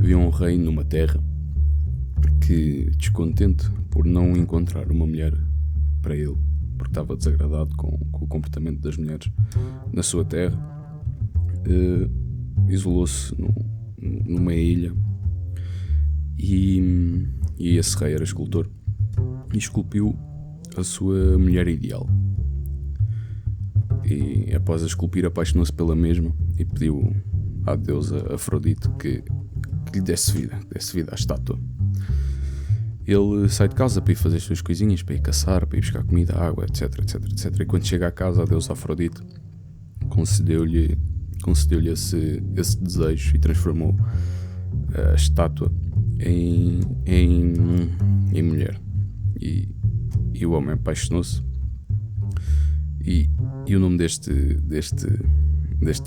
Havia um rei numa terra que, descontente por não encontrar uma mulher para ele, porque estava desagradado com o comportamento das mulheres na sua terra, isolou-se numa ilha e esse rei era escultor e esculpiu a sua mulher ideal. E após a esculpir, apaixonou-se pela mesma e pediu à deusa Afrodite que lhe desse vida à estátua. Ele sai de casa para ir fazer as suas coisinhas, para ir caçar, para ir buscar comida, água, etc. E quando chega à casa, a deusa Afrodite concedeu-lhe esse desejo e transformou a estátua em mulher. E o homem apaixonou-se. E o nome deste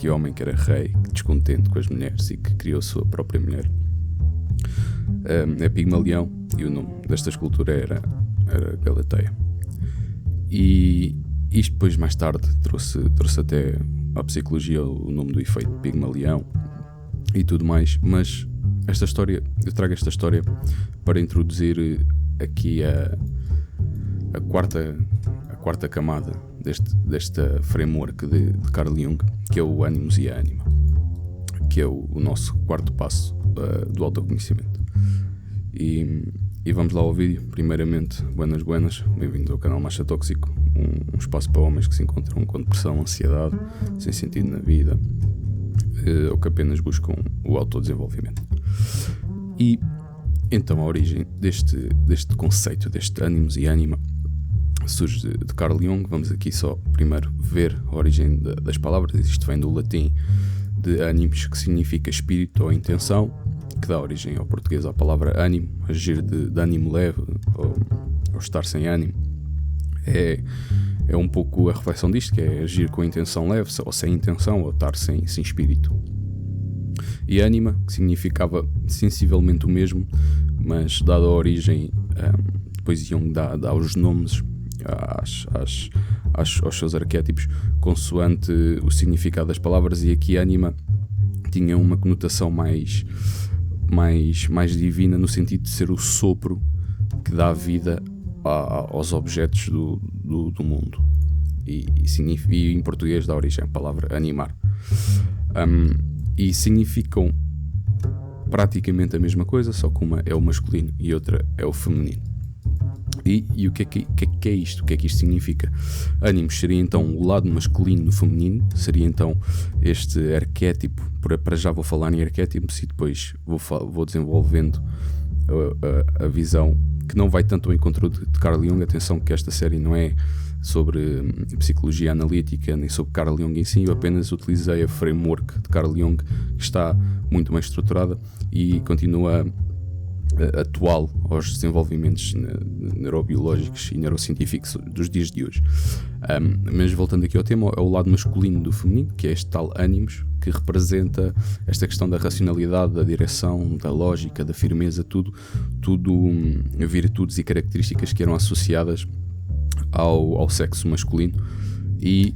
homem, que era rei, descontente com as mulheres e que criou a sua própria mulher, é Pigmalião, e o nome desta escultura era Galateia. E isto depois, mais tarde, trouxe até à psicologia o nome do efeito Pigmalião e tudo mais. Mas eu trago esta história para introduzir aqui a quarta camada desta framework de Carl Jung, que é o Animus e a Anima, que é o nosso quarto passo do autoconhecimento. E vamos lá ao vídeo. Primeiramente, buenas, bem-vindos ao canal Macha Tóxico, um espaço para homens que se encontram com depressão, ansiedade, sem sentido na vida, ou que apenas buscam o autodesenvolvimento. E então a origem deste conceito, deste Animus e Anima, surge de Carl Jung. Vamos aqui só primeiro ver a origem das palavras. Isto vem do latim de animus, que significa espírito ou intenção, que dá origem ao português à palavra ânimo, agir de ânimo leve ou estar sem ânimo. É um pouco a reflexão disto, que é agir com intenção leve, ou sem intenção, ou estar sem espírito. E ânima, que significava sensivelmente o mesmo, mas dada a origem, depois Jung dá os nomes aos seus arquétipos consoante o significado das palavras, e aqui ânima tinha uma conotação mais divina, no sentido de ser o sopro que dá vida aos objetos do mundo, e em português dá origem à palavra animar, e significam praticamente a mesma coisa, só que uma é o masculino e outra é o feminino. E o que é isto? O que é que isto significa? Ânimos seria então o lado masculino no feminino, seria então este arquétipo. Para já vou falar em arquétipos e depois vou desenvolvendo a visão, que não vai tanto ao encontro de Carl Jung. Atenção que esta série não é sobre psicologia analítica nem sobre Carl Jung em si. Eu apenas utilizei a framework de Carl Jung, que está muito bem estruturada e continua atual aos desenvolvimentos neurobiológicos e neurocientíficos dos dias de hoje. Mas voltando aqui ao tema, é o lado masculino do feminino, que é este tal ânimos, que representa esta questão da racionalidade, da direção, da lógica, da firmeza, tudo virtudes e características que eram associadas ao sexo masculino. E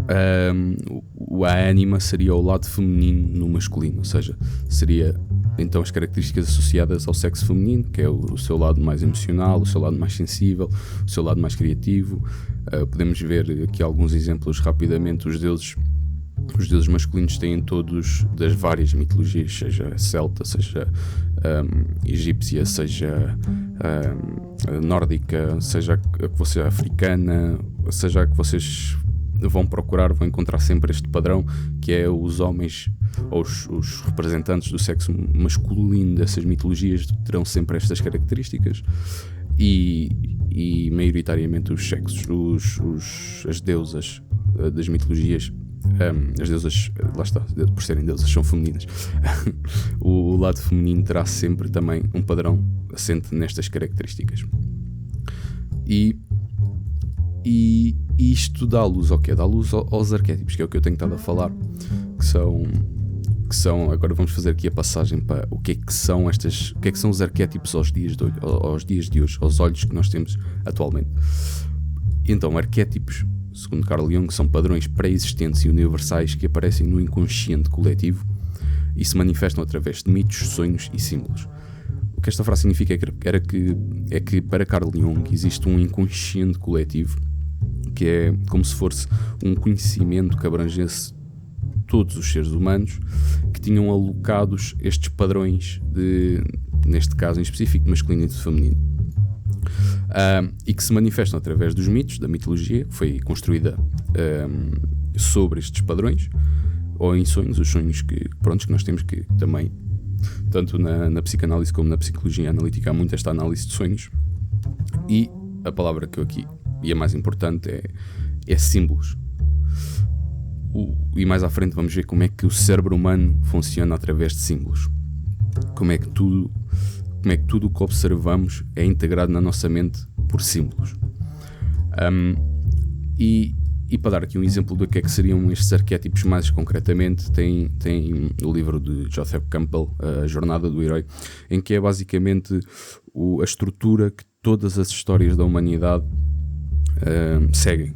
a ânima seria o lado feminino no masculino, ou seja, seria então as características associadas ao sexo feminino, que é o seu lado mais emocional, o seu lado mais sensível, o seu lado mais criativo. Podemos ver aqui alguns exemplos rapidamente. Os deuses masculinos têm todos das várias mitologias, seja celta, seja egípcia, seja nórdica, seja a que você é africana, seja a que vocês vão encontrar sempre este padrão, que é os homens ou os representantes do sexo masculino dessas mitologias terão sempre estas características, e maioritariamente os sexos, as deusas das mitologias, as deusas, lá está, por serem deusas, são femininas. O lado feminino terá sempre também um padrão assente nestas características. E isto dá luz ao quê? Dá luz aos arquétipos, que é o que eu tenho estado a falar, que são, agora vamos fazer aqui a passagem para o que é que são os arquétipos aos dias de hoje, aos olhos que nós temos atualmente. Então, arquétipos, segundo Carl Jung, são padrões pré-existentes e universais que aparecem no inconsciente coletivo e se manifestam através de mitos, sonhos e símbolos. O que esta frase significa é que para Carl Jung existe um inconsciente coletivo que é como se fosse um conhecimento que abrangesse todos os seres humanos que tinham alocados estes padrões neste caso em específico, masculino e feminino. E que se manifestam através dos mitos, da mitologia, que foi construída sobre estes padrões, ou em sonhos, os sonhos que nós temos, que também, tanto na psicanálise como na psicologia analítica, há muito esta análise de sonhos. E a palavra que eu aqui, e a mais importante, é símbolos. E mais à frente vamos ver como é que o cérebro humano funciona através de símbolos. Como é que tudo o que observamos é integrado na nossa mente por símbolos. E para dar aqui um exemplo do que é que seriam estes arquétipos mais concretamente, tem o livro de Joseph Campbell, A Jornada do Herói, em que é basicamente a estrutura que todas as histórias da humanidade seguem.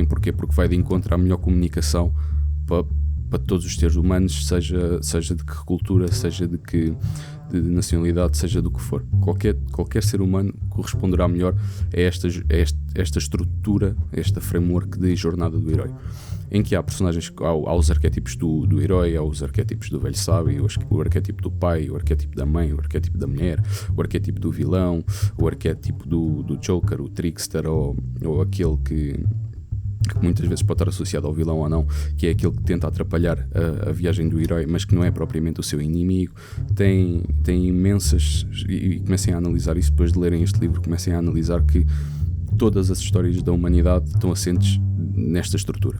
Porquê? Porque vai de encontro à melhor comunicação para todos os seres humanos, seja de que cultura, seja de nacionalidade, seja do que for. Qualquer ser humano corresponderá melhor a esta estrutura, a esta framework de Jornada do Herói, em que há personagens, há os arquétipos do herói, há os arquétipos do velho sábio, o arquétipo do pai, o arquétipo da mãe, o arquétipo da mulher, o arquétipo do vilão, o arquétipo do Joker, o trickster, ou aquele que muitas vezes pode estar associado ao vilão ou não, que é aquele que tenta atrapalhar a viagem do herói, mas que não é propriamente o seu inimigo. Tem imensas, e comecem a analisar isso depois de lerem este livro, comecem a analisar que todas as histórias da humanidade estão assentes nesta estrutura.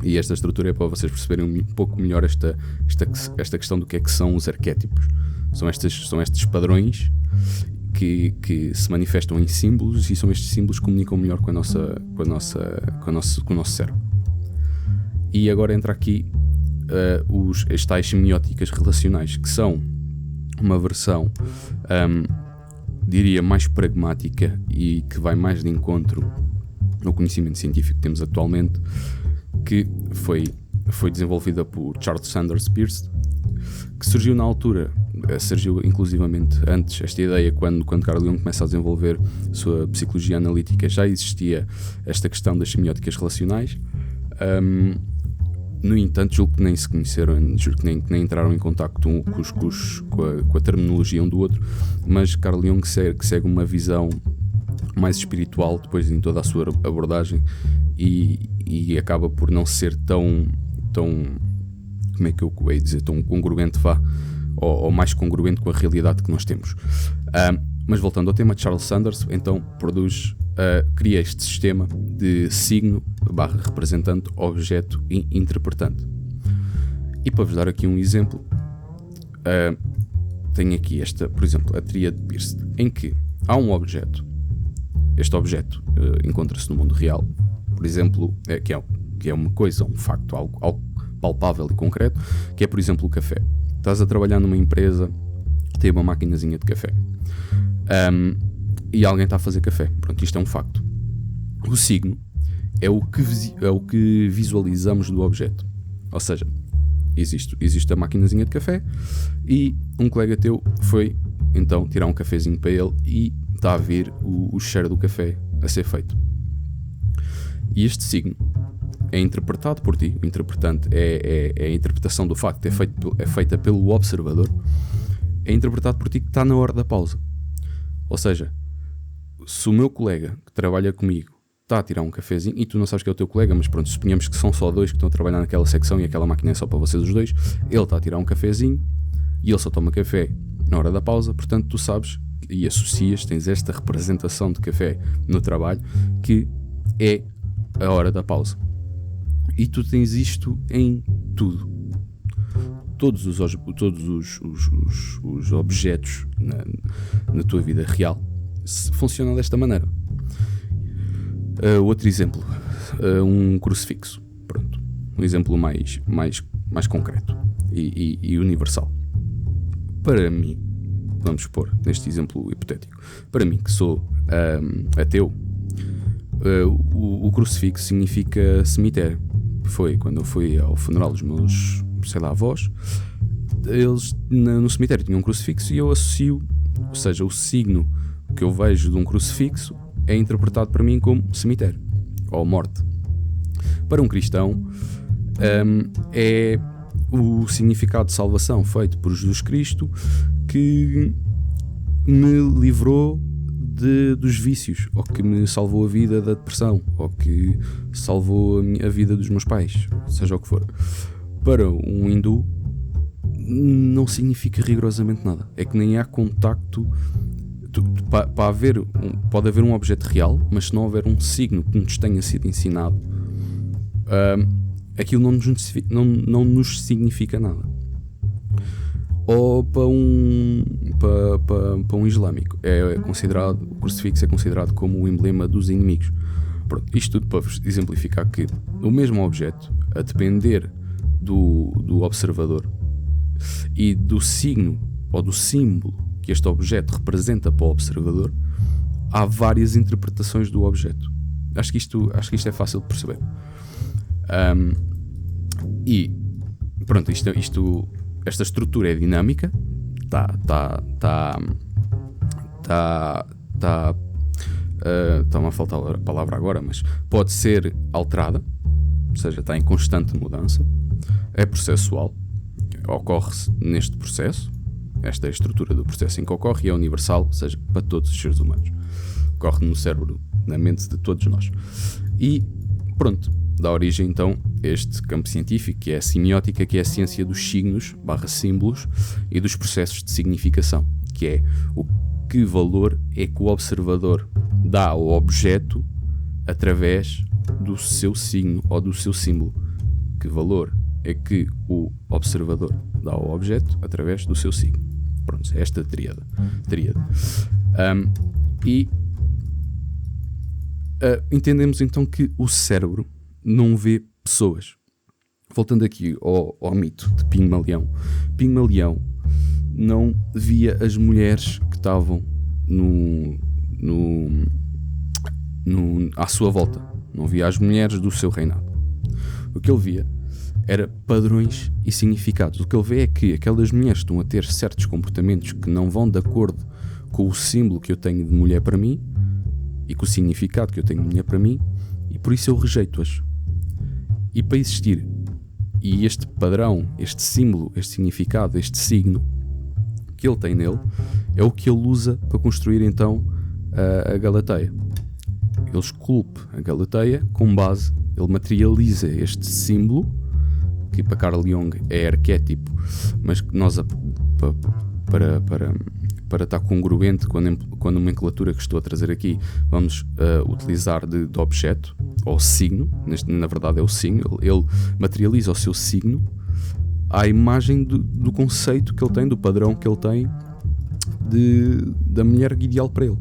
E esta estrutura é para vocês perceberem um pouco melhor esta questão do que são os arquétipos. São estes padrões que se manifestam em símbolos, e são estes símbolos que comunicam melhor com o nosso cérebro. E agora entra aqui as tais semióticas relacionais, que são uma versão, diria, mais pragmática e que vai mais de encontro ao conhecimento científico que temos atualmente, que foi desenvolvida por Charles Sanders Peirce, que surgiu na altura, surgiu inclusivamente antes, esta ideia, quando Carl Jung começa a desenvolver a sua psicologia analítica, já existia esta questão das semióticas relacionais. No entanto, julgo que nem se conheceram, julgo que nem entraram em contacto com a terminologia um do outro, mas Carl Jung segue uma visão mais espiritual depois em toda a sua abordagem, e acaba por não ser tão como é que eu ia dizer, tão congruente, ou mais congruente com a realidade que nós temos. Mas voltando ao tema, de Charles Sanders então cria este sistema de signo / representante, objeto e interpretante. E para vos dar aqui um exemplo, tenho aqui por exemplo, a tríade de Peirce, em que há um objeto. Este objeto encontra-se no mundo real, por exemplo, que é uma coisa, um facto, algo palpável e concreto, que é, por exemplo, o café. Estás a trabalhar numa empresa, tem uma maquinazinha de café, e alguém está a fazer café. Pronto, isto é um facto. O signo é o que visualizamos do objeto. Ou seja, existe a maquinazinha de café, e um colega teu foi então tirar um cafezinho para ele, e está a vir o cheiro do café a ser feito. E este signo é interpretado por ti. O interpretante é a interpretação do facto, é feita pelo observador, é interpretado por ti, que está na hora da pausa. Ou seja, se o meu colega que trabalha comigo está a tirar um cafezinho, e tu não sabes que é o teu colega, mas pronto, suponhamos que são só dois que estão a trabalhar naquela secção e aquela máquina é só para vocês os dois, ele está a tirar um cafezinho e ele só toma café na hora da pausa, portanto tu sabes e associas, tens esta representação de café no trabalho, que é a hora da pausa. E tu tens isto em tudo. Todos os objetos na tua vida real funcionam desta maneira. Outro exemplo, um crucifixo. Pronto, um exemplo mais concreto e universal. Para mim, vamos pôr neste exemplo hipotético, para mim que sou ateu, o crucifixo significa cemitério. Foi quando eu fui ao funeral dos meus, avós, eles no cemitério tinham um crucifixo e eu associo, ou seja, o signo que eu vejo de um crucifixo é interpretado para mim como cemitério ou morte. Para um cristão, é o significado de salvação feito por Jesus Cristo que me livrou dos vícios, ou que me salvou a vida da depressão, ou que salvou a vida dos meus pais, seja o que for. Para um hindu não significa rigorosamente nada. É que nem há contacto. Para haver pode haver um objeto real, mas se não houver um signo que nos tenha sido ensinado, aquilo não nos significa nada. Ou para um islâmico o crucifixo é considerado como o emblema dos inimigos. Pronto, isto tudo para vos exemplificar que o mesmo objeto, a depender do observador e do signo ou do símbolo que este objeto representa para o observador, há várias interpretações do objeto. Acho que isto é fácil de perceber. E pronto, esta estrutura é dinâmica. Está-me a faltar a palavra agora, mas pode ser alterada, ou seja, está em constante mudança. É processual, ocorre-se neste processo. Esta é a estrutura do processo em que ocorre e é universal, ou seja, para todos os seres humanos. Ocorre no cérebro, na mente de todos nós. E pronto, dá origem então a este campo científico que é a semiótica, que é a ciência dos signos / símbolos e dos processos de significação, que é o que valor é que o observador dá ao objeto através do seu signo ou do seu símbolo. Que valor é que o observador dá ao objeto através do seu signo. Pronto, é esta tríade. Entendemos então que o cérebro não vê pessoas. Voltando aqui ao mito de Pigmalião. Pigmalião não via as mulheres que estavam à sua volta. Não via as mulheres do seu reinado. O que ele via era padrões e significados. O que ele vê é que aquelas mulheres estão a ter certos comportamentos que não vão de acordo com o símbolo que eu tenho de mulher para mim e com o significado que eu tenho de mulher para mim, e por isso eu rejeito-as. E para existir, e este padrão, este símbolo, este significado, este signo que ele tem nele, é o que ele usa para construir então a Galateia. Ele esculpe a Galateia com base, ele materializa este símbolo, que para Carl Jung é arquétipo, mas que nós, para estar congruente com a nomenclatura que estou a trazer aqui, vamos utilizar de objeto, ou signo. Na verdade é o signo. Ele materializa o seu signo à imagem do conceito que ele tem, do padrão que ele tem da mulher ideal para ele.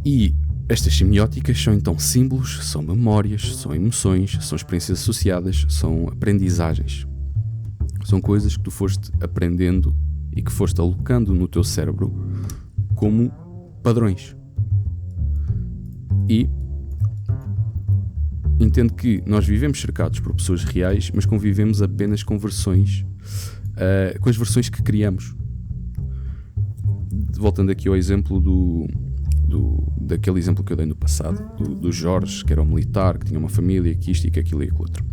E estas semióticas são então símbolos, são memórias, são emoções, são experiências associadas, são aprendizagens. São coisas que tu foste aprendendo e que foste alocando no teu cérebro como padrões. E entendo que nós vivemos cercados por pessoas reais, mas convivemos apenas com versões, com as versões que criamos. Voltando aqui ao exemplo daquele exemplo que eu dei no passado, do Jorge, que era um militar, que tinha uma família, que isto e que aquilo e aquilo outro.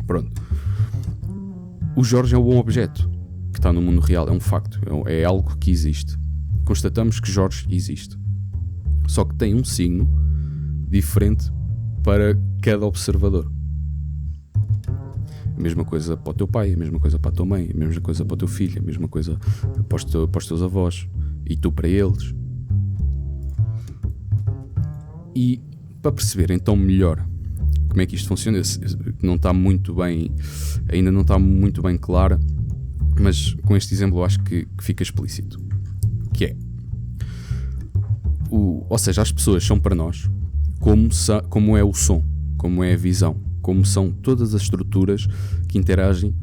Pronto. O Jorge é um bom objeto que está no mundo real, é um facto, é algo que existe. Constatamos que Jorge existe. Só que tem um signo diferente para cada observador. A mesma coisa para o teu pai, a mesma coisa para a tua mãe, a mesma coisa para o teu filho, a mesma coisa para os teus avós e tu para eles. E para perceber então melhor como é que isto funciona, não está muito bem, ainda não está muito bem clara, mas com este exemplo eu acho que fica explícito, que é ou seja, as pessoas são para nós como é o som, como é a visão, como são todas as estruturas que interagem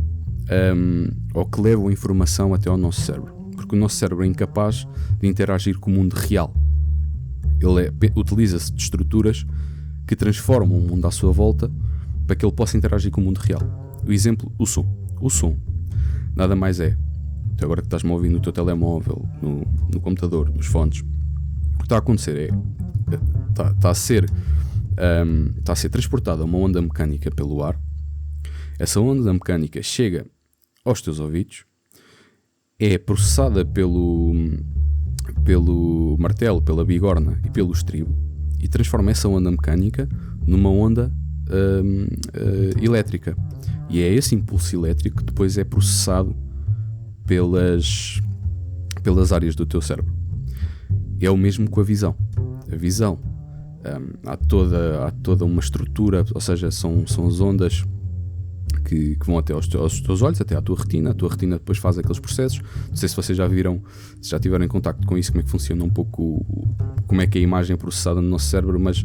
ou que levam a informação até ao nosso cérebro, porque o nosso cérebro é incapaz de interagir com o mundo real. Ele utiliza-se de estruturas que transformam o mundo à sua volta para que ele possa interagir com o mundo real. O exemplo, o som. O som nada mais é, tu agora que estás-me a ouvir no teu telemóvel, no computador, nos fones, o que está a acontecer é, está a ser transportada uma onda mecânica pelo ar. Essa onda mecânica chega aos teus ouvidos, é processada pelo martelo, pela bigorna e pelo estribo, e transforma essa onda mecânica numa onda elétrica. E é esse impulso elétrico que depois é processado pelas áreas do teu cérebro. É o mesmo com a visão. A visão, há toda uma estrutura, ou seja, são as ondas que vão até aos teus olhos, até à tua retina. A tua retina depois faz aqueles processos. Não sei se vocês já viram, se já tiveram em contacto com isso, como é que funciona um pouco, como é que a imagem é processada no nosso cérebro, mas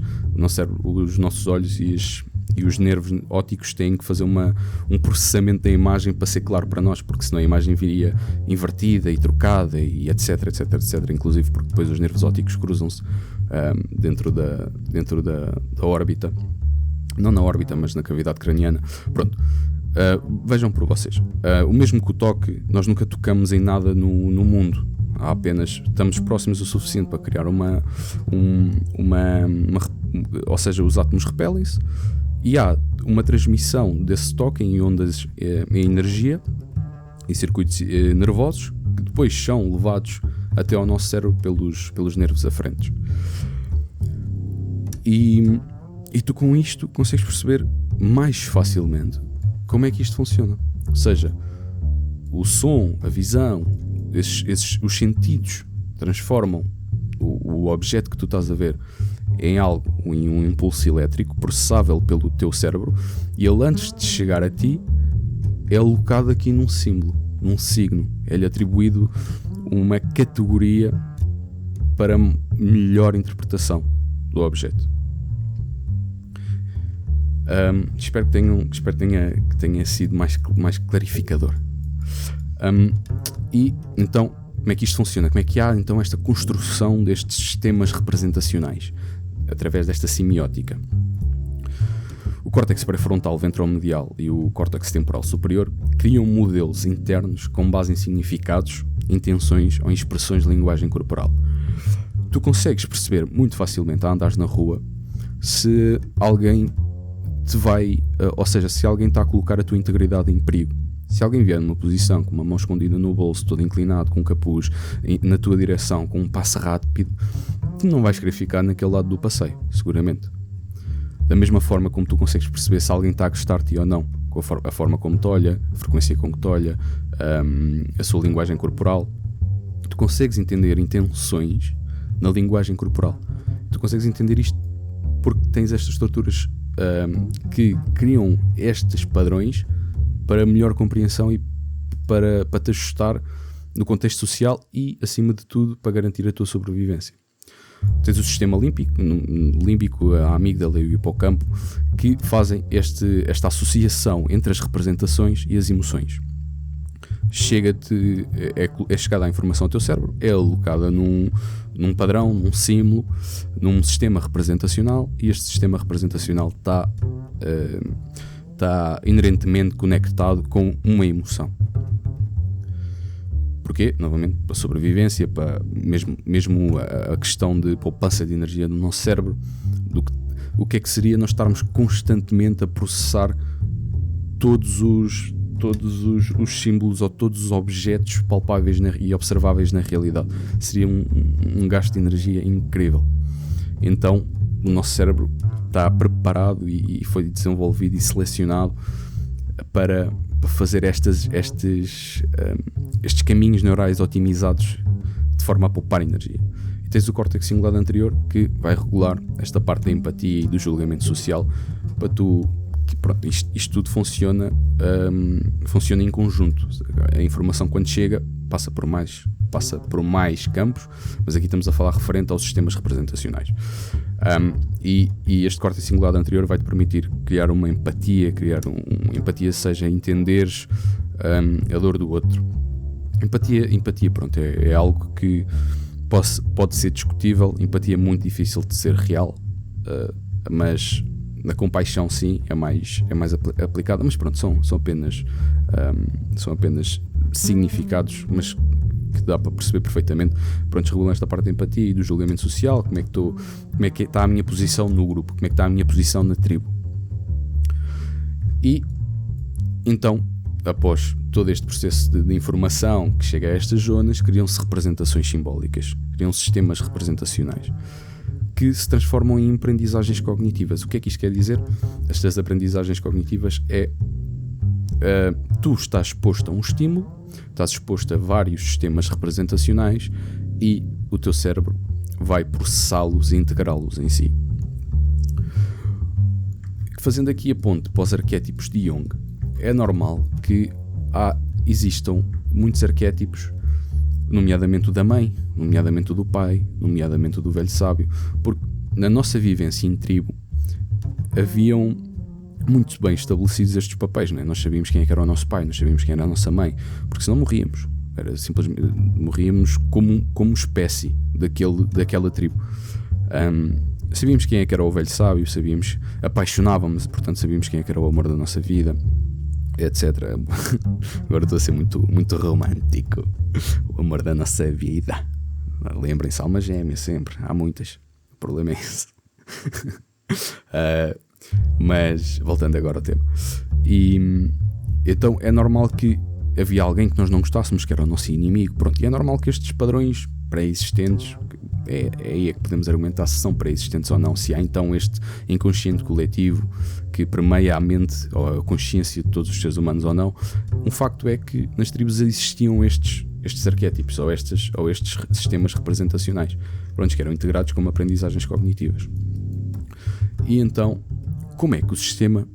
os nossos olhos e os nervos ópticos têm que fazer um processamento da imagem para ser claro para nós, porque senão a imagem viria invertida e trocada e etc, inclusive porque depois os nervos ópticos cruzam-se dentro da órbita, não na órbita, mas na cavidade craniana. Pronto, vejam por vocês, o mesmo que o toque, nós nunca tocamos em nada no mundo, estamos próximos o suficiente para criar ou seja, os átomos repelem-se, e há uma transmissão desse toque em ondas, em energia, em circuitos nervosos, que depois são levados até ao nosso cérebro pelos nervos aferentes. E tu com isto consegues perceber mais facilmente como é que isto funciona. Ou seja, o som, a visão, os sentidos transformam o objeto que tu estás a ver em um impulso elétrico processável pelo teu cérebro, e ele, antes de chegar a ti, é alocado aqui num símbolo, num signo. É-lhe atribuído uma categoria para melhor interpretação do objeto. Espero que tenha sido mais clarificador. E então, como é que isto funciona? Como é que há então esta construção destes sistemas representacionais através desta semiótica? O córtex pré-frontal ventromedial e o córtex temporal superior criam modelos internos com base em significados, intenções ou expressões de linguagem corporal. Tu consegues perceber muito facilmente, a andares na rua, se alguém ou seja, se alguém está a colocar a tua integridade em perigo. Se alguém vier numa posição com uma mão escondida no bolso, todo inclinado, com um capuz na tua direção, com um passo rápido, tu não vais querer ficar naquele lado do passeio, seguramente. Da mesma forma como tu consegues perceber se alguém está a gostar de ti ou não, com a forma como te olha, a frequência com que te olha, a sua linguagem corporal, tu consegues entender intenções na linguagem corporal. Tu consegues entender isto porque tens estas estruturas que criam estes padrões para melhor compreensão e para te ajustar no contexto social e, acima de tudo, para garantir a tua sobrevivência. Tens o sistema límbico, a amígdala e o hipocampo, que fazem esta associação entre as representações e as emoções. É chegada a informação ao teu cérebro, é alocada num padrão, num símbolo, num sistema representacional, e este sistema representacional está inerentemente conectado com uma emoção. Porquê? Novamente, para a sobrevivência, para mesmo a questão de poupança de energia no nosso cérebro, o que é que seria nós estarmos constantemente a processar todos os símbolos ou todos os objetos palpáveis e observáveis na realidade. Seria um gasto de energia incrível. Então, o nosso cérebro está preparado e foi desenvolvido e selecionado para fazer estes caminhos neurais otimizados de forma a poupar energia. E tens o córtex cingulado anterior, que vai regular esta parte da empatia e do julgamento social, para tu... Pronto, isto tudo funciona em conjunto. A informação, quando chega, passa por mais campos, mas aqui estamos a falar referente aos sistemas representacionais. E este córtex cingulado anterior vai-te permitir criar uma empatia, seja entenderes a dor do outro. Empatia, pronto, é algo que pode ser discutível. Empatia é muito difícil de ser real, mas na compaixão sim é mais aplicada, mas pronto, são apenas significados, mas que dá para perceber perfeitamente. Pronto, regulam esta parte da empatia e do julgamento social, como é que está a minha posição no grupo, como é que está a minha posição na tribo. E então, após todo este processo de informação que chega a estas zonas, criam-se representações simbólicas, criam-se sistemas representacionais que se transformam em aprendizagens cognitivas. O que é que isto quer dizer? Estas aprendizagens cognitivas tu estás exposto a um estímulo, estás exposto a vários sistemas representacionais e o teu cérebro vai processá-los e integrá-los em si. Fazendo aqui a ponte para os arquétipos de Jung, é normal que existam muitos arquétipos, nomeadamente o da mãe, nomeadamente o do pai, nomeadamente o do velho sábio, porque na nossa vivência em tribo haviam muito bem estabelecidos estes papéis, não é? Nós sabíamos quem é que era o nosso pai, nós sabíamos quem era a nossa mãe, porque senão morríamos. Era simplesmente, morríamos como espécie daquela tribo. Sabíamos quem é que era o velho sábio, apaixonávamos, portanto sabíamos quem é que era o amor da nossa vida, etc. Agora estou a ser muito, muito romântico. O amor da nossa vida. Lembrem-se, alma gêmea sempre, há muitas. O problema é esse. Mas voltando agora ao tema, e então é normal que havia alguém que nós não gostássemos, que era o nosso inimigo, pronto, e é normal que estes padrões pré-existentes, é aí que podemos argumentar se são pré-existentes ou não, se há então este inconsciente coletivo que permeia a mente ou a consciência de todos os seres humanos ou não. Um facto é que nas tribos existiam estes arquétipos ou estes sistemas representacionais, pronto, que eram integrados como aprendizagens cognitivas. E então, como é que os sistemas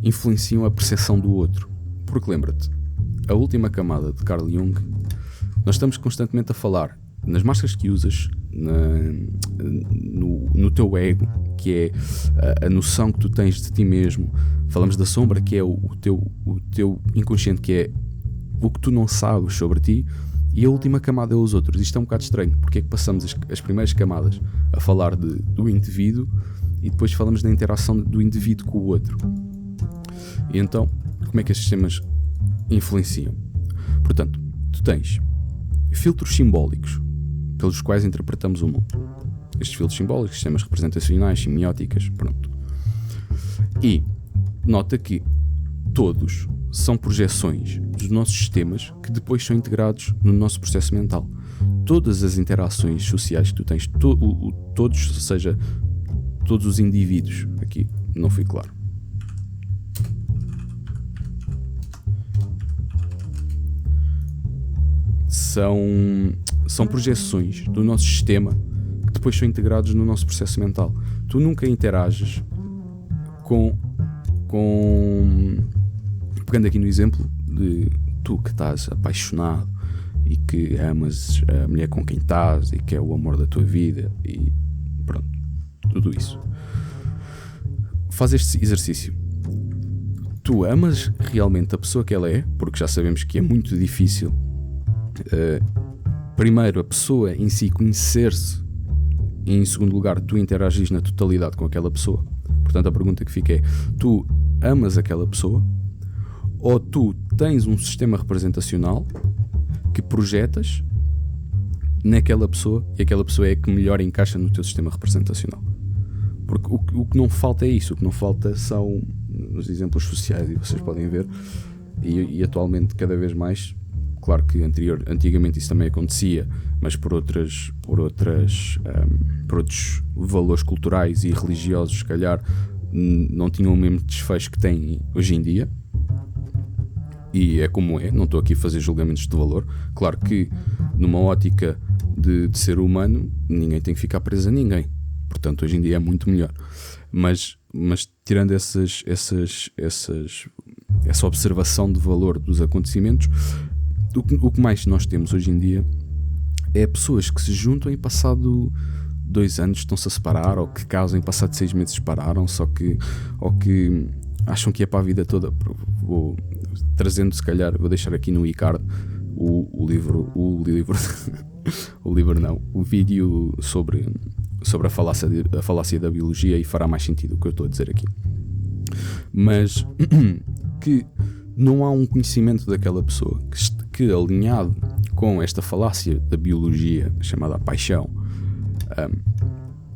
influenciam a percepção do outro? Porque lembra-te, a última camada de Carl Jung, nós estamos constantemente a falar nas máscaras que usas, no teu ego, que é a noção que tu tens de ti mesmo. Falamos da sombra, que é o teu inconsciente, que é o que tu não sabes sobre ti, e a última camada é os outros. Isto é um bocado estranho, porque é que passamos as primeiras camadas a falar do indivíduo e depois falamos da interação do indivíduo com o outro. E então, como é que estes sistemas influenciam? Portanto, tu tens filtros simbólicos pelos quais interpretamos o mundo. Estes filtros simbólicos, sistemas representacionais, semióticas, pronto. E nota que todos são projeções dos nossos sistemas que depois são integrados no nosso processo mental. Todas as interações sociais que tu tens, todos, ou seja, todos os indivíduos, aqui não fui claro, são projeções do nosso sistema que depois são integrados no nosso processo mental. Tu nunca interages com pegando aqui no exemplo de tu que estás apaixonado e que amas a mulher com quem estás e que é o amor da tua vida e pronto, tudo isso. Faz este exercício. Tu amas realmente a pessoa que ela é, porque já sabemos que é muito difícil primeiro a pessoa em si conhecer-se e em segundo lugar tu interagis na totalidade com aquela pessoa. Portanto a pergunta que fica é: tu amas aquela pessoa ou tu tens um sistema representacional que projetas naquela pessoa e aquela pessoa é que melhor encaixa no teu sistema representacional? Porque o que não falta é isso. O que não falta são os exemplos sociais, e vocês podem ver, e atualmente cada vez mais. Claro que antigamente isso também acontecia, mas por outros valores culturais e religiosos, se calhar, não tinham o mesmo desfecho que têm hoje em dia. E é como é, não estou aqui a fazer julgamentos de valor. Claro que numa ótica de ser humano, ninguém tem que ficar preso a ninguém. Portanto, hoje em dia é muito melhor. Mas tirando essa observação de valor dos acontecimentos, o que mais nós temos hoje em dia é pessoas que se juntam e passado 2 anos estão-se a separar, ou que casam e passado 6 meses separaram-se, ou que acham que é para a vida toda. Vou trazendo, se calhar, vou deixar aqui no iCard o vídeo sobre a falácia da biologia, e fará mais sentido o que eu estou a dizer aqui. Mas que não há um conhecimento daquela pessoa que alinhado com esta falácia da biologia chamada paixão,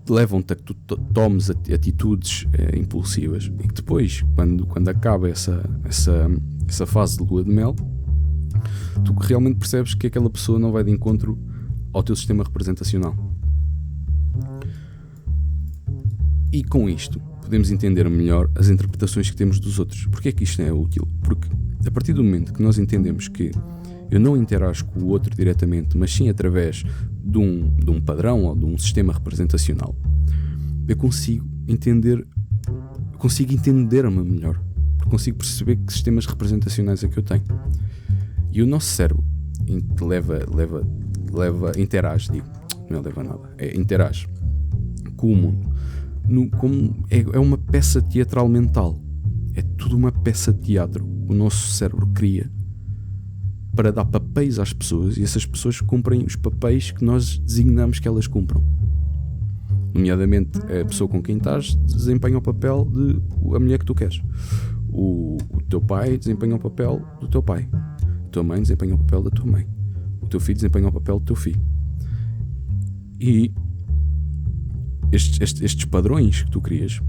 levam-te a que tu tomes atitudes impulsivas, e que depois, quando acaba essa fase de lua de mel, tu realmente percebes que aquela pessoa não vai de encontro ao teu sistema representacional. E com isto podemos entender melhor as interpretações que temos dos outros. Porquê é que isto é útil? Porque a partir do momento que nós entendemos que eu não interajo com o outro diretamente, mas sim através de um padrão ou de um sistema representacional, eu consigo entender-me melhor, porque consigo perceber que sistemas representacionais é que eu tenho. E o nosso cérebro interage com o mundo é uma peça teatral mental. É tudo uma peça de teatro. O nosso cérebro cria para dar papéis às pessoas, e essas pessoas cumprem os papéis que nós designamos que elas cumpram. Nomeadamente, a pessoa com quem estás desempenha o papel de a mulher que tu queres. O teu pai desempenha o papel do teu pai. A tua mãe desempenha o papel da tua mãe. O teu filho desempenha o papel do teu filho. E estes padrões que tu crias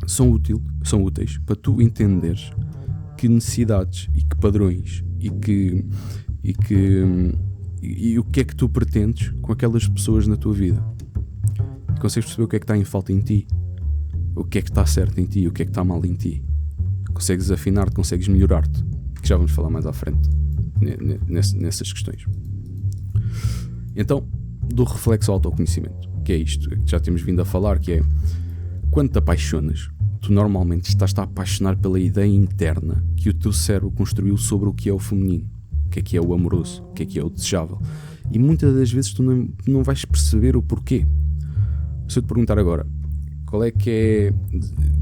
são úteis para tu entenderes que necessidades e que padrões e o que é que tu pretendes com aquelas pessoas na tua vida. E consegues perceber o que é que está em falta em ti, o que é que está certo em ti, o que é que está mal em ti. Consegues afinar-te, consegues melhorar-te, que já vamos falar mais à frente nessas questões. Então, do reflexo ao autoconhecimento, que é isto que já temos vindo a falar, que é quando te apaixonas, tu normalmente estás-te a apaixonar pela ideia interna que o teu cérebro construiu sobre o que é o feminino, o que é o amoroso, o que é o desejável. E muitas das vezes tu não vais perceber o porquê. Se eu te perguntar agora,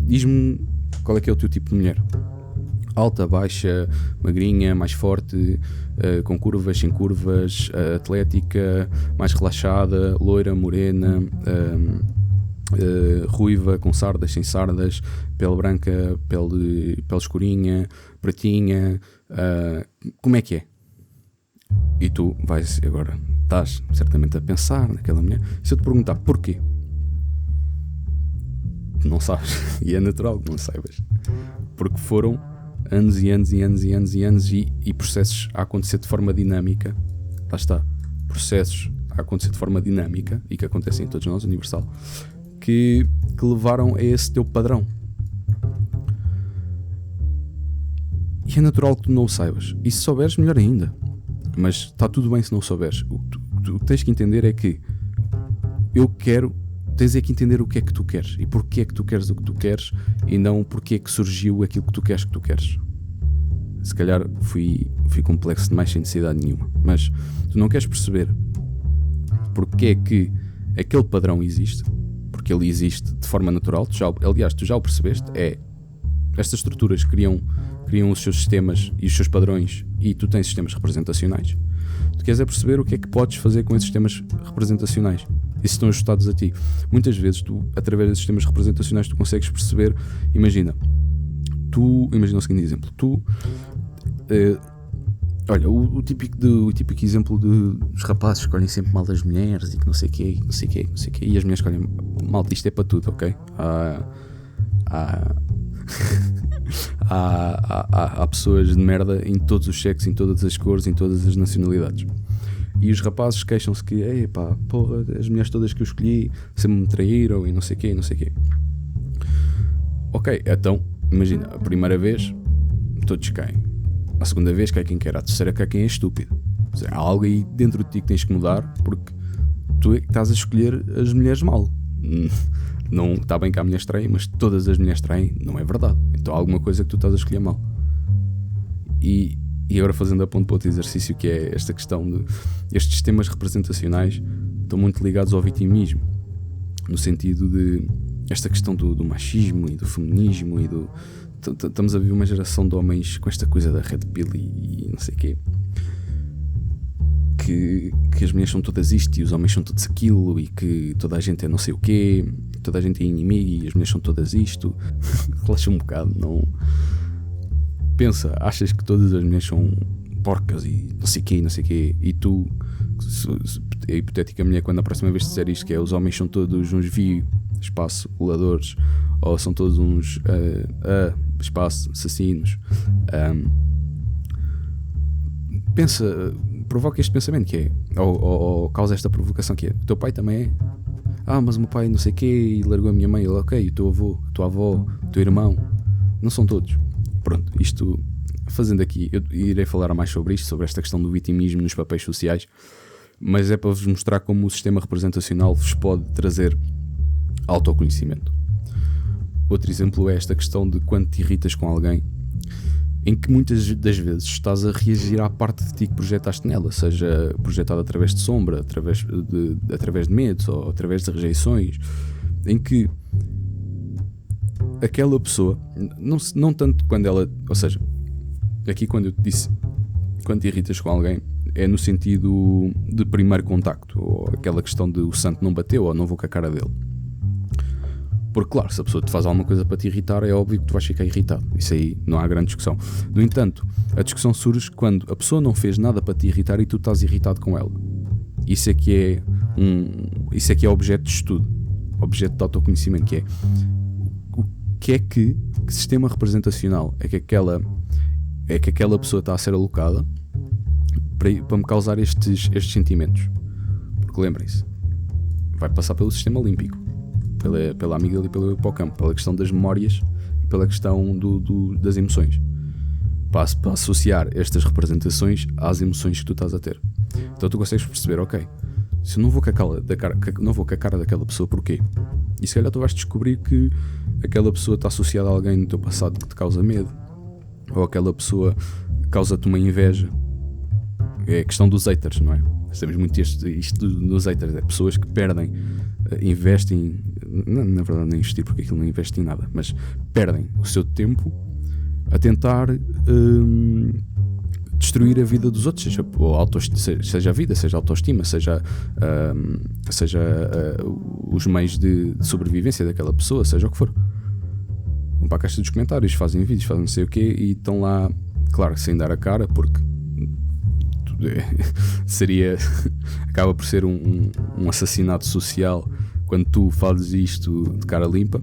diz-me qual é que é o teu tipo de mulher. Alta, baixa, magrinha, mais forte, com curvas, sem curvas, atlética, mais relaxada, loira, morena, ruiva, com sardas, sem sardas, pele branca, pele escurinha, pratinha, como é que é? E tu estás certamente a pensar naquela mulher. Se eu te perguntar porquê, tu não sabes, e é natural que não saibas, porque foram anos e anos e anos e anos e anos e processos a acontecer de forma dinâmica. Lá está, processos a acontecer de forma dinâmica e que acontecem em todos nós, universal, que levaram a esse teu padrão. E é natural que tu não o saibas, e se souberes, melhor ainda, mas está tudo bem se não souberes. O que tu tens que entender é que tens é que entender o que é que tu queres e porque é que tu queres o que tu queres, e não porque é que surgiu aquilo que tu queres. Se calhar fui complexo demais sem necessidade nenhuma, mas tu não queres perceber porque é que aquele padrão existe, porque ele existe de forma natural. Tu já o percebeste. Estas estruturas criam os seus sistemas e os seus padrões, e tu tens sistemas representacionais. Tu queres é perceber o que é que podes fazer com esses sistemas representacionais e se estão ajustados a ti. Muitas vezes tu, através desses sistemas representacionais, tu consegues perceber. Imagina o seguinte exemplo. Olha, o típico exemplo dos rapazes escolhem sempre mal das mulheres e que não sei o quê, e as mulheres escolhem mal. Isto é para tudo, ok? Há pessoas de merda em todos os sexos, em todas as cores, em todas as nacionalidades. E os rapazes queixam-se que as mulheres todas que eu escolhi sempre me traíram e não sei o quê. Ok, então imagina, a primeira vez todos caem, a segunda vez cai quem quer, a terceira cai quem é estúpido. Ou seja, há algo aí dentro de ti que tens que mudar, porque tu é que estás a escolher as mulheres mal. Não está bem que há mulheres traem, mas todas as mulheres traem, não é verdade. Então há alguma coisa que tu estás a escolher mal. E agora, fazendo a ponto para outro exercício, que é esta questão de estes sistemas representacionais estão muito ligados ao vitimismo, no sentido de esta questão do machismo e do feminismo e estamos a viver uma geração de homens com esta coisa da red pill e não sei o quê, que as mulheres são todas isto e os homens são todos aquilo, e que toda a gente é não sei o quê, toda a gente é inimigo e as mulheres são todas isto. Relaxa um bocado, não. pensa, achas que todas as mulheres são porcas e não sei quê, e tu, a hipotética mulher, quando a próxima vez te disser isto, que é os homens são todos uns coladores, ou são todos uns assassinos, pensa, provoca este pensamento que é, ou causa esta provocação que é, o teu pai também é, mas o meu pai não sei quê e largou a minha mãe, ele, ok, o teu avô, a tua avó, o teu irmão, não são todos. Pronto, isto fazendo aqui, eu irei falar mais sobre isto, sobre esta questão do vitimismo nos papéis sociais, mas é para vos mostrar como o sistema representacional vos pode trazer autoconhecimento. Outro exemplo é esta questão de quando te irritas com alguém, em que muitas das vezes estás a reagir à parte de ti que projetaste nela, seja projetada através de sombra, através de medos ou através de rejeições, em que aquela pessoa, não tanto quando ela, ou seja, aqui quando eu te disse quando te irritas com alguém, é no sentido de primeiro contacto, ou aquela questão de o santo não bateu ou não vou com a cara dele. Porque claro, se a pessoa te faz alguma coisa para te irritar, é óbvio que tu vais ficar irritado. Isso aí não há grande discussão. No entanto, a discussão surge quando a pessoa não fez nada para te irritar e tu estás irritado com ela. Isso é que é objeto de estudo, objeto de autoconhecimento, que é o que sistema representacional é que aquela pessoa está a ser alocada para me causar estes sentimentos. Porque lembrem-se, vai passar pelo sistema límbico, pela amígdala e pelo hipocampo, pela questão das memórias e pela questão das emoções, para associar estas representações às emoções que tu estás a ter. Então tu consegues perceber, ok, se eu não vou com a cara daquela pessoa, porquê? E se calhar tu vais descobrir que aquela pessoa está associada a alguém no teu passado que te causa medo, ou aquela pessoa causa-te uma inveja. É a questão dos haters, não é? Nós temos muito isto nos haters, é pessoas que perdem, investem, na verdade nem investir porque aquilo não investe em nada, mas perdem o seu tempo a tentar destruir a vida dos outros, seja a vida, seja a autoestima, seja os meios de sobrevivência daquela pessoa, seja o que for. Vão para a caixa dos comentários, fazem vídeos, fazem não sei o quê e estão lá, claro, sem dar a cara, porque acaba por ser um assassinato social quando tu fazes isto de cara limpa.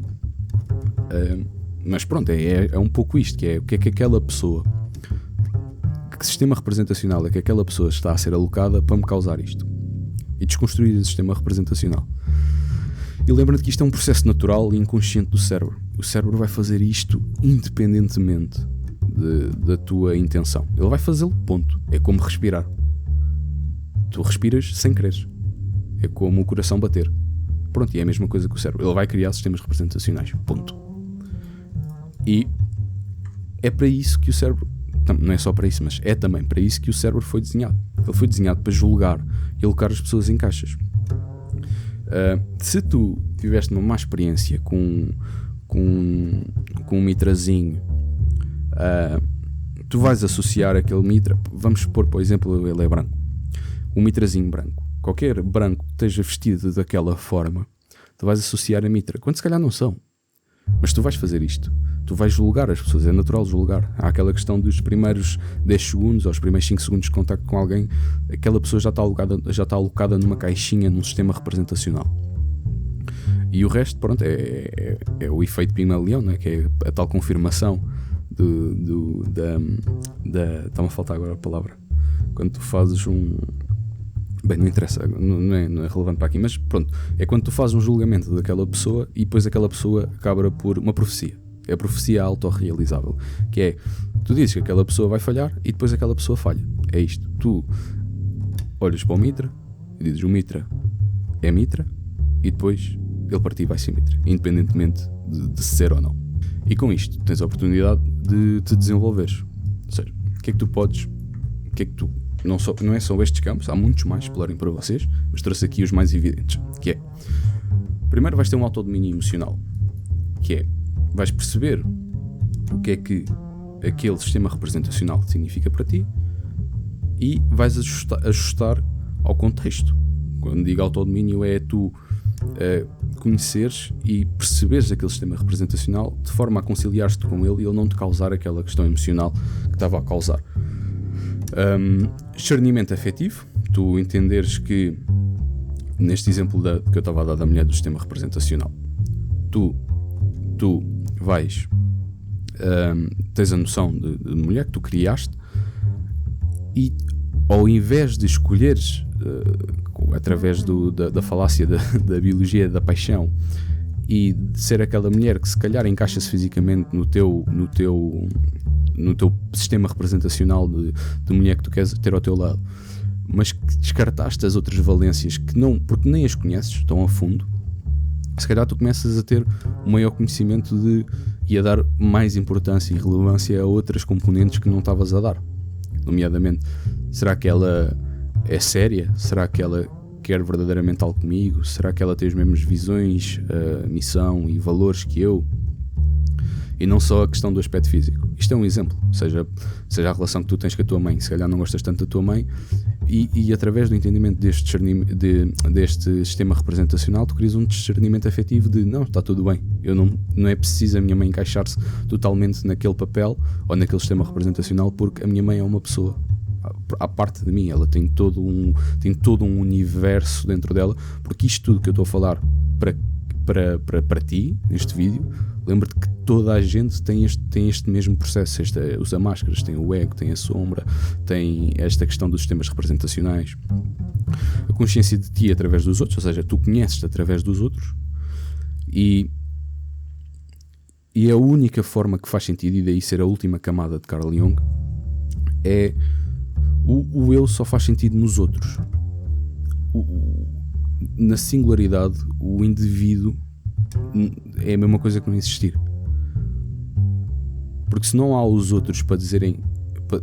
Mas pronto, é um pouco isto, que é o que é que aquela pessoa, que sistema representacional é que aquela pessoa está a ser alocada para me causar isto, e desconstruir esse sistema representacional. E lembra-te que isto é um processo natural e inconsciente do cérebro. O cérebro vai fazer isto independentemente da tua intenção. Ele vai fazê-lo, ponto. É como respirar. Tu respiras sem querer. É como o coração bater. Pronto, e é a mesma coisa que o cérebro. Ele vai criar sistemas representacionais, ponto. E é para isso que o cérebro, não é só para isso, mas é também para isso que o cérebro foi desenhado. Ele foi desenhado para julgar e alocar as pessoas em caixas. Se tu tiveste uma má experiência com um mitrazinho, tu vais associar aquele mitra, vamos supor, por exemplo, ele é branco, um mitrazinho branco, qualquer branco que esteja vestido daquela forma, tu vais associar a mitra, quando se calhar não são, mas tu vais fazer isto, tu vais julgar as pessoas, é natural julgar. Há aquela questão dos primeiros 10 segundos ou os primeiros 5 segundos de contacto com alguém, aquela pessoa já está alocada numa caixinha, num sistema representacional. E o resto, pronto, é o efeito Pigmalion, né? Que é a tal confirmação está-me a faltar agora a palavra. Quando tu fazes bem, não interessa, não é relevante para aqui, mas pronto, é quando tu fazes um julgamento daquela pessoa e depois aquela pessoa acaba por uma profecia. É a profecia autorrealizável, que é, tu dizes que aquela pessoa vai falhar e depois aquela pessoa falha. É isto, tu olhas para o mitra e dizes o mitra é mitra e depois ele para ti vai ser mitra, independentemente de ser ou não. E com isto tens a oportunidade de te desenvolveres. Ou seja, o que é que tu podes, não é só estes campos, há muitos mais a explorem para vocês, mas trouxe aqui os mais evidentes, que é, primeiro vais ter um autodomínio emocional, que é, vais perceber o que é que aquele sistema representacional significa para ti e vais ajustar ao contexto. Quando digo autodomínio é tu conheceres e perceberes aquele sistema representacional de forma a conciliar-te com ele e ele não te causar aquela questão emocional que estava a causar. Discernimento afetivo, tu entenderes que, neste exemplo que eu estava a dar da mulher do sistema representacional, tu vais, tens a noção de mulher que tu criaste e ao invés de escolheres através da falácia da biologia da paixão e de ser aquela mulher que se calhar encaixa-se fisicamente no teu sistema representacional de mulher que tu queres ter ao teu lado, mas que descartaste as outras valências que não, porque nem as conheces tão a fundo, se calhar tu começas a ter um maior conhecimento e a dar mais importância e relevância a outras componentes que não estavas a dar. Nomeadamente, será que ela é séria? Será que ela quer verdadeiramente algo comigo? Será que ela tem as mesmas visões, missão e valores que eu? E não só a questão do aspecto físico. Isto é um exemplo, seja a relação que tu tens com a tua mãe, se calhar não gostas tanto da tua mãe, e através do entendimento deste sistema representacional, tu crias um discernimento afetivo de não, está tudo bem, não é preciso a minha mãe encaixar-se totalmente naquele papel ou naquele sistema representacional, porque a minha mãe é uma pessoa à parte de mim, ela tem todo um universo dentro dela, porque isto tudo que eu estou a falar para ti, neste vídeo, lembra-te que toda a gente tem este mesmo processo, usa máscaras, tem o ego, tem a sombra, tem esta questão dos sistemas representacionais, a consciência de ti através dos outros, ou seja, tu conheces-te através dos outros, e a única forma que faz sentido, e daí ser a última camada de Carl Jung, é o eu só faz sentido nos outros. Na singularidade, o indivíduo é a mesma coisa que não existir. Porque se não há os outros para dizerem,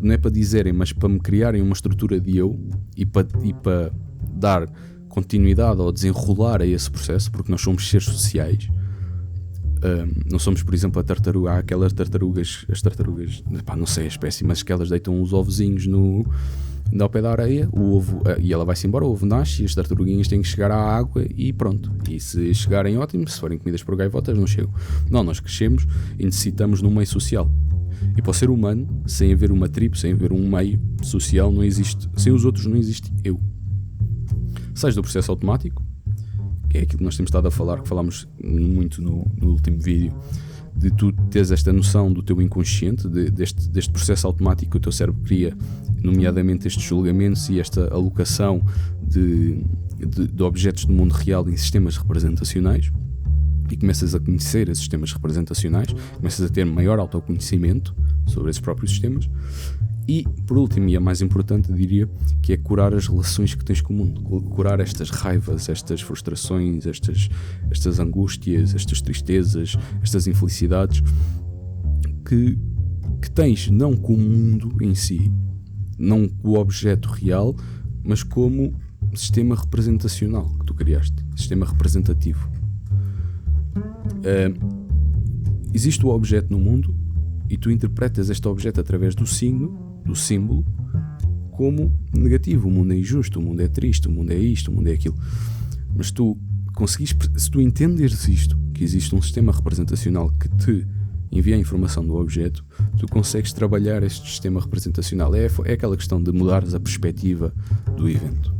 não é para dizerem, mas para me criarem uma estrutura de eu e para dar continuidade ou desenrolar a esse processo, porque nós somos seres sociais. Não somos, por exemplo, a tartaruga. Há aquelas tartarugas, não sei a espécie, mas que elas deitam os ovozinhos ao pé da areia, o ovo, e ela vai-se embora, o ovo nasce e as tartaruguinhas têm que chegar à água e pronto. E se chegarem, ótimo, se forem comidas por gaivotas, não chegam. Não, nós crescemos e necessitamos de um meio social. E para o ser humano, sem haver uma tribo, sem haver um meio social, não existe, sem os outros não existe eu. Sais do processo automático, que é aquilo que nós temos estado a falar, que falámos muito no último vídeo, de tu teres esta noção do teu inconsciente, deste processo automático que o teu cérebro cria, nomeadamente estes julgamentos e esta alocação de objetos do mundo real em sistemas representacionais, e começas a conhecer esses sistemas representacionais, começas a ter maior autoconhecimento sobre esses próprios sistemas. E, por último, e a mais importante, eu diria, que é curar as relações que tens com o mundo, curar estas raivas, estas frustrações, estas angústias, estas tristezas, estas infelicidades que tens, não com o mundo em si, não com o objeto real, mas como sistema representacional que tu criaste, sistema representativo. Existe o objeto no mundo e tu interpretas este objeto através do signo, do símbolo, como negativo. O mundo é injusto, o mundo é triste, o mundo é isto, o mundo é aquilo. Mas se tu entenderes isto, que existe um sistema representacional que te envia a informação do objeto, tu consegues trabalhar este sistema representacional. É aquela questão de mudares a perspectiva do evento.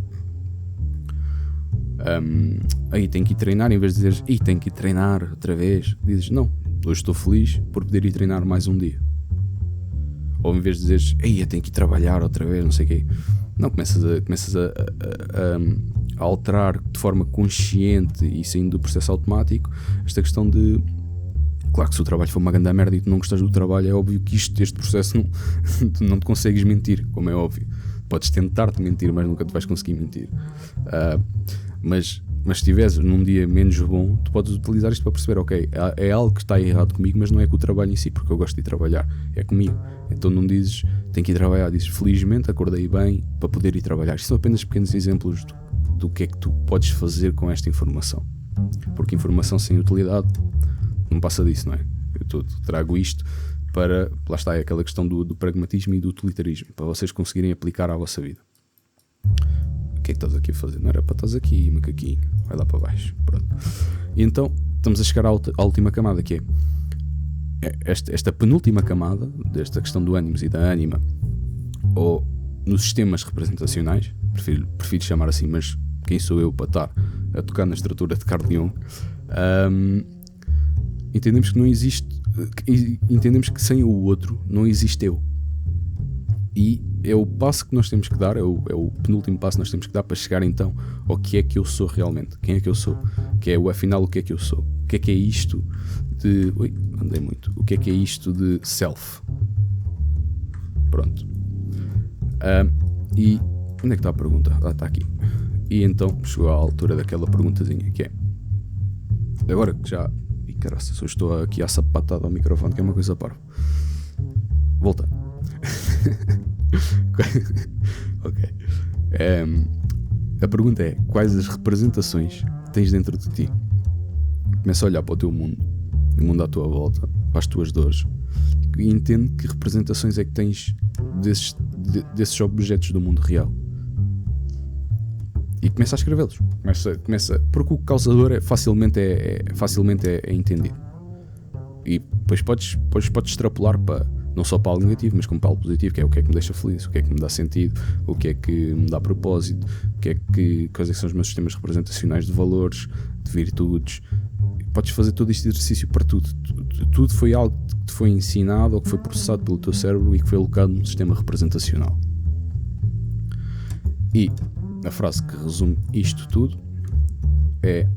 Aí tenho que ir treinar, em vez de dizeres tenho que ir treinar outra vez, dizes não, hoje estou feliz por poder ir treinar mais um dia. Ou em vez de dizeres eu tenho que ir trabalhar outra vez, não sei o quê, não, começas a alterar de forma consciente e saindo do processo automático esta questão de, claro que se o trabalho for uma grande merda e tu não gostas do trabalho, é óbvio que este processo não te consegues mentir, como é óbvio. Podes tentar-te mentir, mas nunca te vais conseguir mentir. Mas se estiveres num dia menos bom, tu podes utilizar isto para perceber, ok, é algo que está errado comigo, mas não é com o trabalho em si, porque eu gosto de ir trabalhar, é comigo. Então não dizes, tenho que ir trabalhar, dizes, felizmente acordei bem para poder ir trabalhar. Isto são apenas pequenos exemplos do que é que tu podes fazer com esta informação. Porque informação sem utilidade não passa disso, não é? Eu trago isto para, lá está, é aquela questão do pragmatismo e do utilitarismo, para vocês conseguirem aplicar à vossa vida. O que é que estás aqui a fazer? Não era para estás aqui, macaquinho. vai lá para baixo. Pronto. E então estamos a chegar à última camada, que é esta penúltima camada desta questão do ânimos e da ânima, ou nos sistemas representacionais, prefiro chamar assim, mas quem sou eu para estar a tocar na estrutura de Carl Jung? Entendemos que não existe, entendemos que sem o outro não existe eu. E é o passo que nós temos que dar, é o penúltimo passo que nós temos que dar para chegar então ao que é que eu sou realmente. Quem é que eu sou? Que é afinal o que é que eu sou? O que é isto de... Ui, andei muito. O que é isto de self? Pronto. E onde é que está a pergunta? Está aqui. E então chegou à altura daquela perguntazinha que é... Agora que já... E caraças, eu estou aqui à sapatada ao microfone, que é uma coisa parva. Voltando. Ok. A pergunta é: quais as representações tens dentro de ti? Começa a olhar para o teu mundo, o mundo à tua volta, para as tuas dores, e entende que representações é que tens desses objetos do mundo real. E começa a escrevê-los. Começa, porque o causador facilmente é entendido. E depois podes extrapolar para, não só para algo negativo, mas como para algo positivo, que é o que é que me deixa feliz, o que é que me dá sentido, o que é que me dá propósito, quais é que são os meus sistemas representacionais de valores, de virtudes. Podes fazer todo este exercício para tudo. Tudo foi algo que te foi ensinado ou que foi processado pelo teu cérebro e que foi alocado num sistema representacional. E a frase que resume isto tudo é...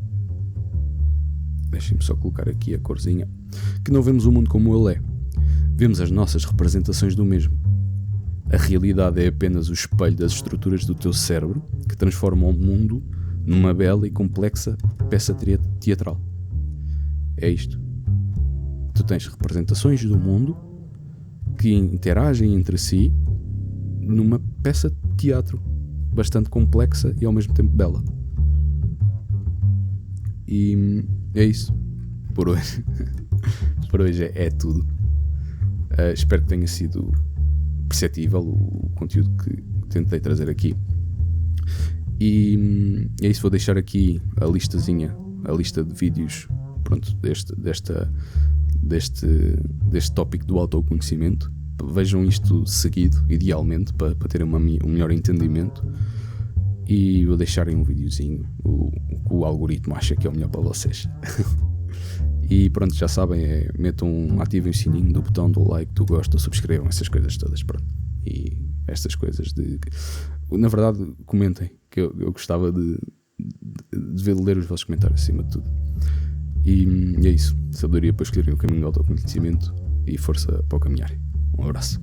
Deixem-me só colocar aqui a corzinha. Que não vemos o mundo como ele é. Vemos as nossas representações do mesmo. A realidade é apenas o espelho das estruturas do teu cérebro que transformam o mundo numa bela e complexa peça teatral. É isto. Tu tens representações do mundo que interagem entre si numa peça de teatro bastante complexa e ao mesmo tempo bela. E é isso. Por hoje. Por hoje é tudo. Espero que tenha sido perceptível o conteúdo que tentei trazer aqui. E é isso, vou deixar aqui a listazinha, a lista de vídeos, pronto, deste tópico do autoconhecimento. Vejam isto seguido, idealmente, para terem um melhor entendimento. E vou deixar aí um videozinho, o que o algoritmo acha que é o melhor para vocês. E pronto, já sabem, ativem o sininho do botão do like, do gosto, subscrevam, essas coisas todas, pronto. E estas coisas na verdade, comentem, que eu gostava de ler os vossos comentários acima de tudo. E é isso, sabedoria para escolherem o caminho do autoconhecimento e força para o caminhar. Um abraço.